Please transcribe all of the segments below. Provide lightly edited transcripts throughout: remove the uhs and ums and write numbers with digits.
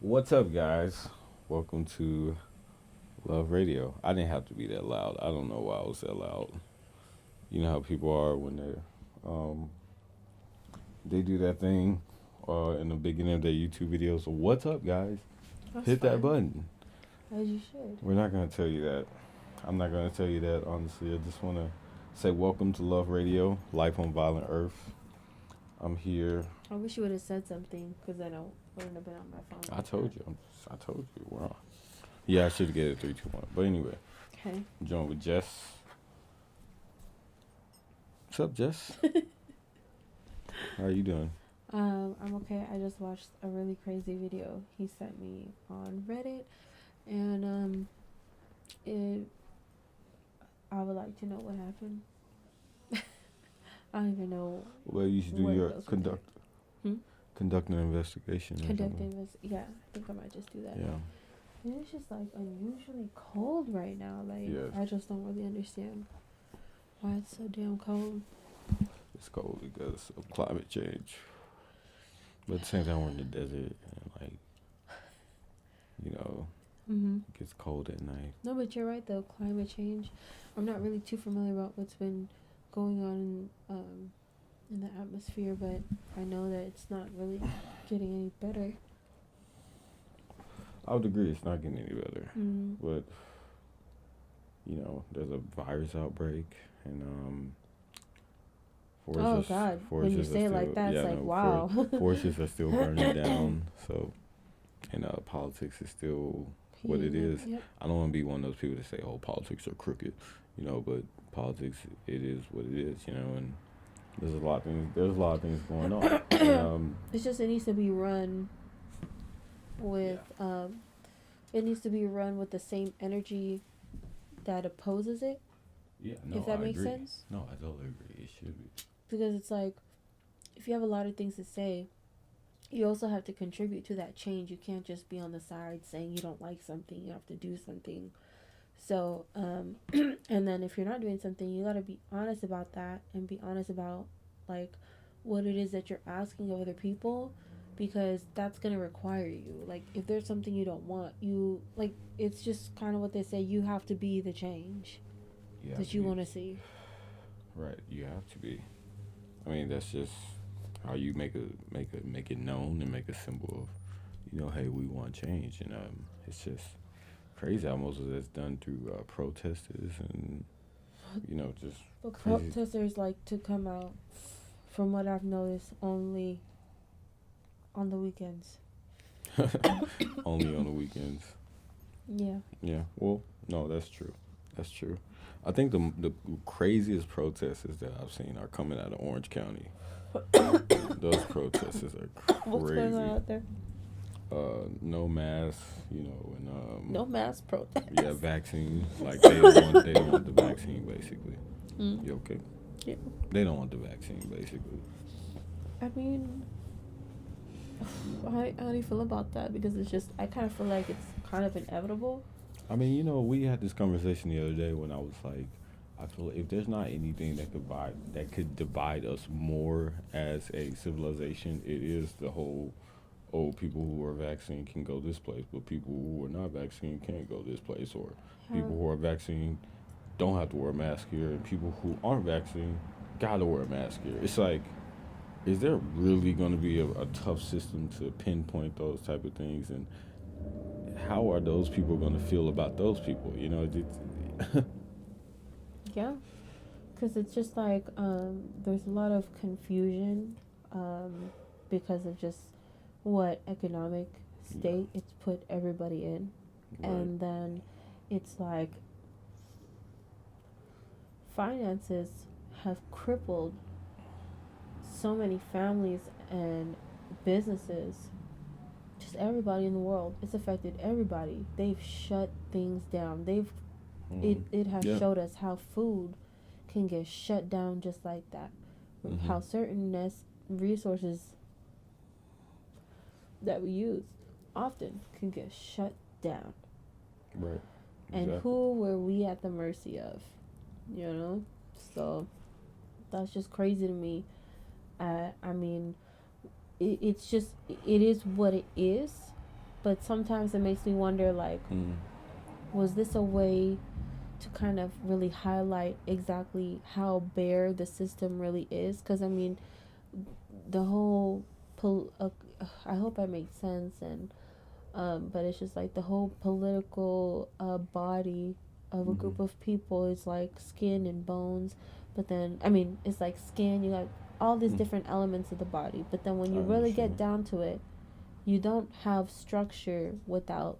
What's up, guys? Welcome to Love Radio. I didn't have to be that loud. I don't know why I was that loud. You know how people are when they do that thing in the beginning of their YouTube videos. So what's up, guys? That's Hit that fine, button. as you should. We're not gonna tell you that. I'm not gonna tell you that. Honestly, I just wanna say welcome to Love Radio, Life on Violent Earth. I'm here. I wish you would have said something, because then I wouldn't have been on my phone I like told that. you. I told you. We're on. Yeah, I should get it 3, 2, 1. But anyway, Okay. I'm joined with Jess. What's up, Jess? How you doing? I'm okay. I just watched a really crazy video he sent me on Reddit, and it. I would like to know what happened. I don't even know Well, you should do where it your goes from there. Hmm? conduct an investigation. Or something. Conducting this. Yeah, I think I might just do that. Yeah. And it's just like unusually cold right now. Like Yes. I just don't really understand why it's so damn cold. It's cold because of climate change. But at the same time, we're in the desert and you know, Mhm. it gets cold at night. No, but you're right though. Climate change. I'm not really too familiar about what's been going on in the atmosphere, but I know that it's not really getting any better. I would agree it's not getting any better. Mm. But there's a virus outbreak and Oh forests God! When you forests are say it still like that, yeah it's like no wow. forests are still burning down. So and politics is still what it is. Yep. I don't want to be one of those people that say, "Oh, politics are crooked," but politics, it is what it is, and there's a lot of things. There's a lot of things going on. And, It's just it needs to be run with it needs to be run with the same energy that opposes it. yeah, no, If that I makes agree. sense. No, I totally agree. It should be. Because it's like if you have a lot of things to say, you also have to contribute to that change. You can't just be on the side saying you don't like something. You have to do something. So, and then if you're not doing something, you got to be honest about that and be honest about like what it is that you're asking of other people, because that's going to require you. Like if there's something you don't want, you like it's just kind of what they say, you have to be the change You have that to you be want to see. right. You have to be. I mean, that's just how you make it known and make a symbol of, hey, we want change, and it's just crazy how most of that's done through protesters and just But crazy. protesters like to come out, from what I've noticed, only on the weekends. Only on the weekends. Yeah. Yeah. Well, no, that's true. That's true. I think the craziest protesters that I've seen are coming out of Orange County. Those protesters are What's going on crazy. out there? No mask, and No mass protest. yeah, vaccine. Like they don't want the vaccine basically. Mm. You okay? Yeah. They don't want the vaccine basically. I mean, how do you feel about that? Because it's just, I kind of feel like it's kind of inevitable. I mean, we had this conversation the other day when I was like, I feel if there's not anything that could divide us more as a civilization, it is the whole, oh, people who are vaccinated can go this place, but people who are not vaccinated can't go this place, or people How, who are vaccinated don't have to wear a mask here, and people who aren't vaccinated gotta wear a mask here. It's like, is there really going to be a tough system to pinpoint those type of things, and how are those people going to feel about those people? yeah, because it's just like there's a lot of confusion because of just what economic Yeah, state it's put everybody in, right, and then it's like finances have crippled so many families and businesses, just everybody in the world. It's affected everybody. They've shut things down. mm, It has yeah, showed us how food can get shut down just like that. hmm, How certain resources that we use often can get shut down. right, And exactly, who were we at the mercy of? You know? So that's just crazy to me. I mean, it's just, it is what it is, but sometimes it makes me wonder, like, was this a way to kind of really highlight exactly how bare the system really is? Because I mean, the whole I hope I make sense, and but it's just like the whole political body of a group of people is like skin and bones, but then I mean it's like skin, you got all these different elements of the body, but then when you really get down to it, you don't have structure without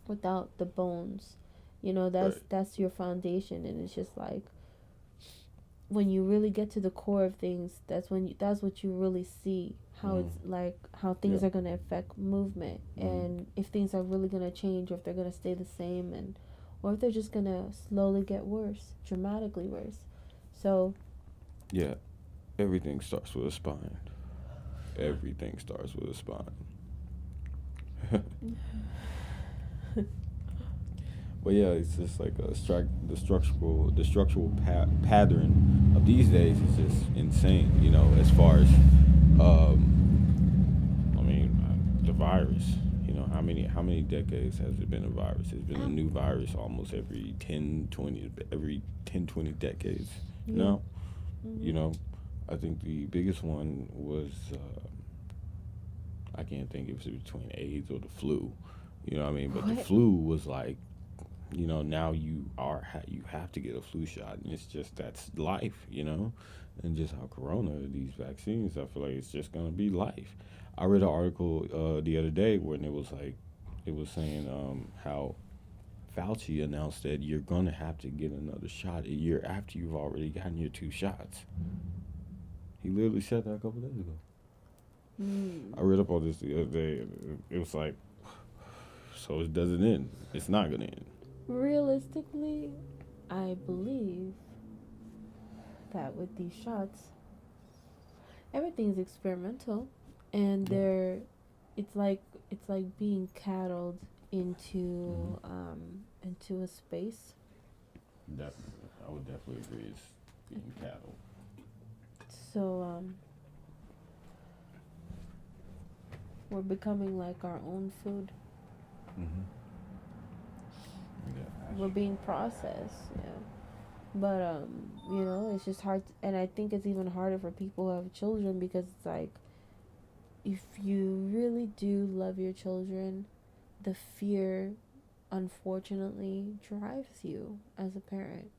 the bones. You know, that's your foundation, and it's just like when you really get to the core of things, that's what you really see, how it's like how things are going to affect movement, and if things are really going to change, or if they're going to stay the same, and or if they're just going to slowly get worse, dramatically worse. So yeah, everything starts with a spine. Everything starts with a spine. But yeah, it's just like the structural pattern of these days is just insane. You know, as far as I mean, the virus. You know, how many decades has it been a virus? It's been a new virus almost every 10, 20 decades. You know, you know, I think the biggest one was I can't think if it was between AIDS or the flu. You know what I mean? But the flu was like, you know, now you have to get a flu shot, and it's just that's life, you know, and just how Corona, these vaccines, I feel like it's just gonna be life. I read an article the other day when it was saying how Fauci announced that you're gonna have to get another shot a year after you've already gotten your 2 shots. He literally said that a couple days ago. I read up on this the other day, and it was like, so it doesn't end. It's not gonna end. Realistically, I believe that with these shots, everything's experimental, and it's like being cattled into into a space. Definitely, I would definitely agree. It's being cattle. So we're becoming like our own food. We're being processed, yeah. But you know, it's just hard, and I think it's even harder for people who have children, because it's like, if you really do love your children, the fear, unfortunately, drives you as a parent,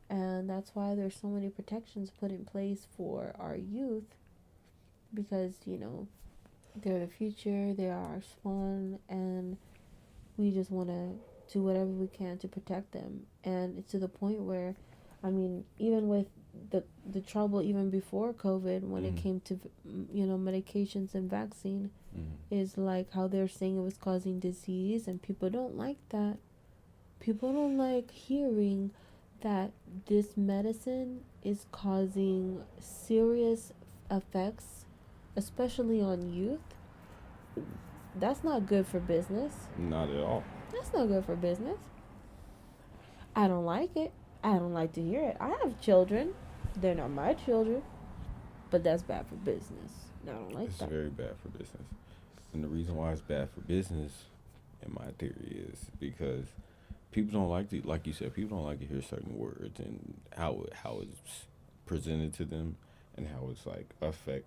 and that's why there's so many protections put in place for our youth, because you know they're the future, they are our spawn, and we just want to do whatever we can to protect them. And it's to the point where, I mean, even with the trouble even before COVID, when it came to, you know, medications and vaccine, is like how they're saying it was causing disease, and people don't like that. People don't like hearing that this medicine is causing serious effects, especially on youth. That's not good for business. Not at all. That's not good for business. I don't like it. I don't like to hear it. I have children. They're not my children. But that's bad for business. I don't like that. It's very bad for business. And the reason why it's bad for business, in my theory, is because people don't like to, like you said, people don't like to hear certain words and how it's presented to them, and how it's like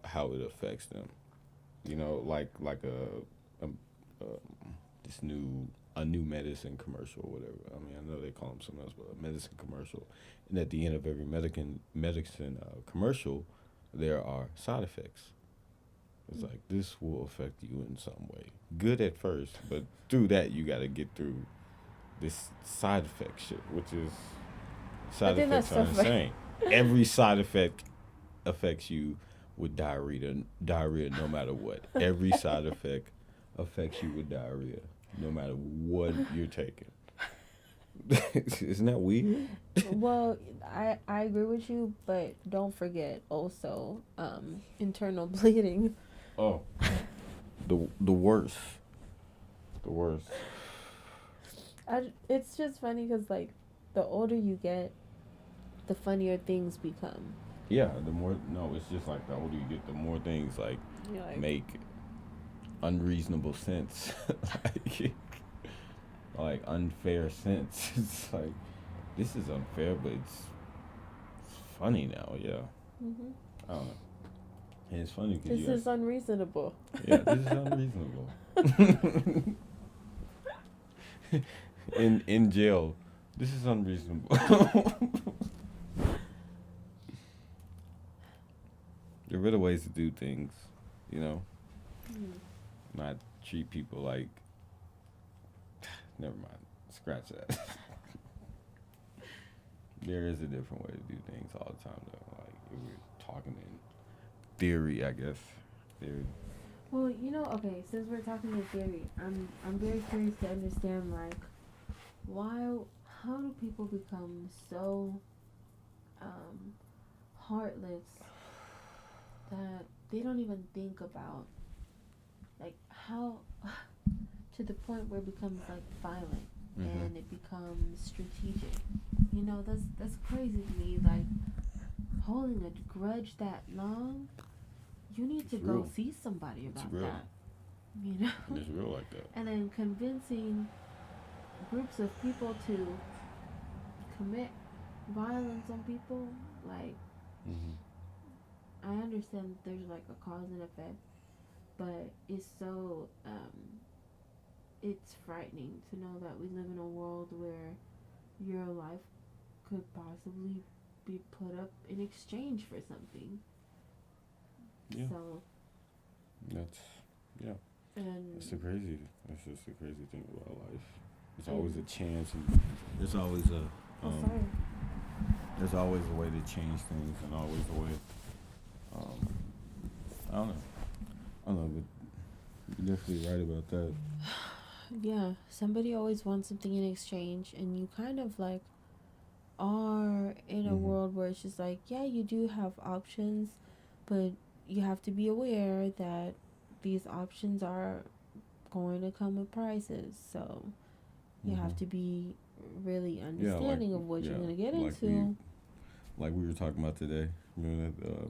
how it affects them. You know, like a new medicine commercial or whatever. I mean, I know they call them something else, but a medicine commercial. And at the end of every medicine commercial, there are side effects. It's like, this will affect you in some way. Good at first, but through that, you got to get through this side effect shit, which is, side effects are insane. Every side effect affects you with diarrhea no matter what. Every side effect affects you with diarrhea no matter what you're taking. Isn't that weird? Well, I agree with you, but don't forget also internal bleeding. Oh, the worst. The worst. It's just funny because, like, the older you get, the funnier things become. Yeah, it's just like the older you get, the more things like make unreasonable sense, like, like unfair sense. It's like this is unfair, but it's funny now. Yeah, Mhm. I don't know. And it's funny because This is unreasonable. yeah, this is unreasonable. In jail, this is unreasonable. There are better ways to do things, you know. Mm. Not treat people like. Never mind. Scratch that. There is a different way to do things all the time, though. Like if we're talking in theory, I guess. Theory. Well, okay, since we're talking in theory, I'm very curious to understand like why how do people become so heartless that they don't even think about like how to the point where it becomes like violent and it becomes strategic. That's crazy to me. Like holding a grudge that long, you need to It's go real. see somebody It's about real. that. You know, It's real like that. and then convincing groups of people to commit violence on people. Like Hmm. I understand that there's like a cause and effect, but it's so it's frightening to know that we live in a world where your life could possibly be put up in exchange for something. Yeah. So That's yeah. and That's the crazy. That's just the crazy thing about life. There's and always a chance, and there's always a oh sorry. there's always a way to change things, and always a way. Um, I don't know. I don't know, but you're definitely right about that. Yeah, somebody always wants something in exchange, and you kind of like are in a Hmm. world where it's just like, yeah, you do have options, but you have to be aware that these options are going to come with prices. So you Hmm. have to be really Yeah, like understanding of what yeah, you're going to get like we into. like we were talking about today. Remember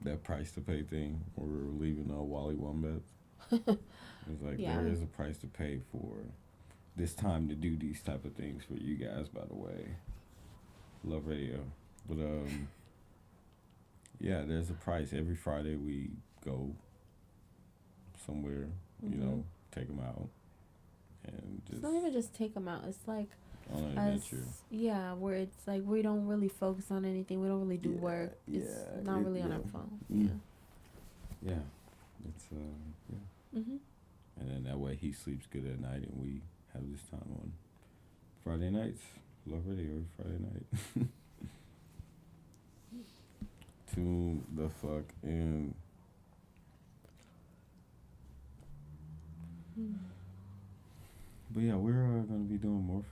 that price to pay thing where we were leaving Wally Wombats? It was like Yeah. there is a price to pay for this time to do these type of things for you guys. By the way, love radio, but yeah, there's a price. Every Friday we go somewhere, Mm-hmm. take them out and It's just not even just take them out. It's like on an us, adventure. yeah, where it's like we don't really focus on anything. We don't really do Yeah, work. It's yeah, not really on yeah. our phone. Mm. Yeah. Yeah, it's yeah. Mhm. And then that way he sleeps good at night, and we have this time on Friday nights. Love radio every Friday night. Tune the fuck in. Mm. But yeah, we're gonna be doing more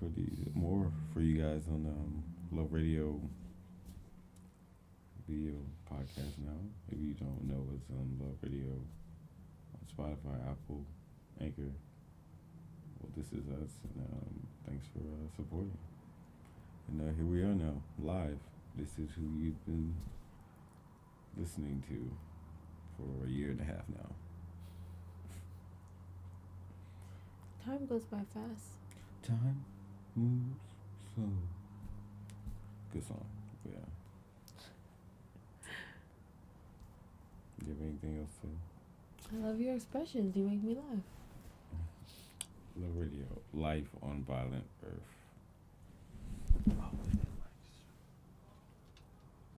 for you guys on Love Radio video podcast now. If you don't know, it's on Love Radio on Spotify, Apple, Anchor. Well, this is us, and thanks for supporting. And here we are now, live. This is who you've been listening to for a year and a half now. Time goes by fast. Time moves slow. Good song. But yeah. Do you have anything else to? I love your expressions. You make me laugh. Love Radio, life on violent earth.